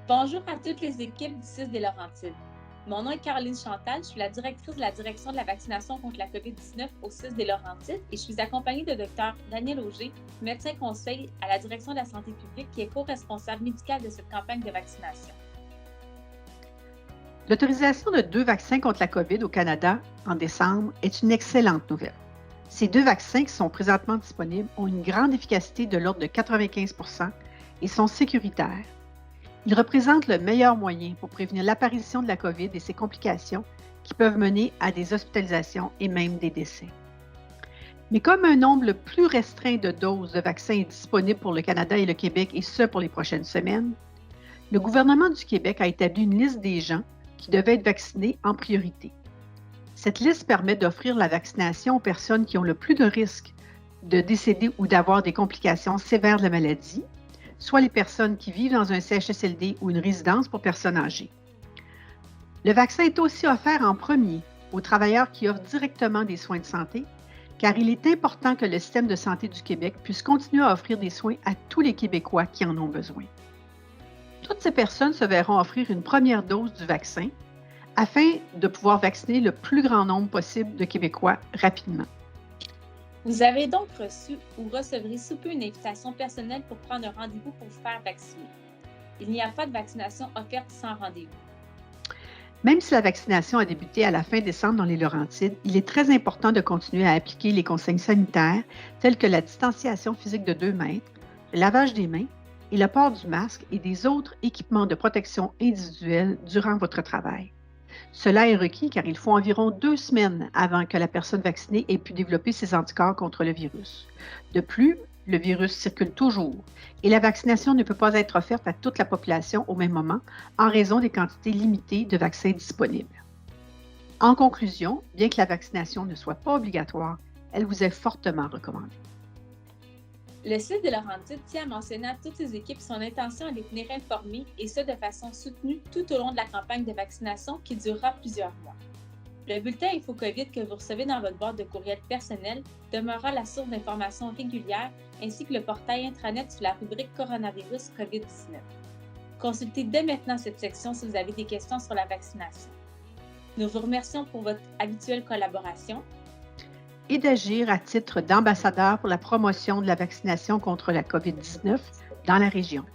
Bonjour à toutes les équipes du CIS des Laurentides. Mon nom est Caroline Chantal, je suis la directrice de la direction de la vaccination contre la COVID-19 au CIS des Laurentides et je suis accompagnée de Dr Daniel Auger, médecin conseil à la direction de la santé publique qui est co-responsable médical de cette campagne de vaccination. L'autorisation de 2 vaccins contre la COVID au Canada en décembre est une excellente nouvelle. Ces 2 vaccins qui sont présentement disponibles ont une grande efficacité de l'ordre de 95 et sont sécuritaires. Ils représentent le meilleur moyen pour prévenir l'apparition de la COVID et ses complications qui peuvent mener à des hospitalisations et même des décès. Mais comme un nombre plus restreint de doses de vaccins est disponible pour le Canada et le Québec, et ce pour les prochaines semaines, le gouvernement du Québec a établi une liste des gens qui devaient être vaccinés en priorité. Cette liste permet d'offrir la vaccination aux personnes qui ont le plus de risques de décéder ou d'avoir des complications sévères de la maladie, soit les personnes qui vivent dans un CHSLD ou une résidence pour personnes âgées. Le vaccin est aussi offert en premier aux travailleurs qui offrent directement des soins de santé, car il est important que le système de santé du Québec puisse continuer à offrir des soins à tous les Québécois qui en ont besoin. Toutes ces personnes se verront offrir une première dose du vaccin afin de pouvoir vacciner le plus grand nombre possible de Québécois rapidement. Vous avez donc reçu ou recevrez sous peu une invitation personnelle pour prendre un rendez-vous pour vous faire vacciner. Il n'y a pas de vaccination offerte sans rendez-vous. Même si la vaccination a débuté à la fin décembre dans les Laurentides, il est très important de continuer à appliquer les consignes sanitaires telles que la distanciation physique de 2 mètres, le lavage des mains et le port du masque et des autres équipements de protection individuelle durant votre travail. Cela est requis car il faut environ 2 semaines avant que la personne vaccinée ait pu développer ses anticorps contre le virus. De plus, le virus circule toujours et la vaccination ne peut pas être offerte à toute la population au même moment en raison des quantités limitées de vaccins disponibles. En conclusion, bien que la vaccination ne soit pas obligatoire, elle vous est fortement recommandée. Le CIS des Laurentides tient à mentionner à toutes ses équipes son intention à les tenir informés et ce de façon soutenue tout au long de la campagne de vaccination qui durera plusieurs mois. Le bulletin InfoCovid que vous recevez dans votre boîte de courriel personnel demeurera la source d'informations régulière ainsi que le portail intranet sous la rubrique Coronavirus COVID-19. Consultez dès maintenant cette section si vous avez des questions sur la vaccination. Nous vous remercions pour votre habituelle collaboration Et d'agir à titre d'ambassadeur pour la promotion de la vaccination contre la COVID-19 dans la région.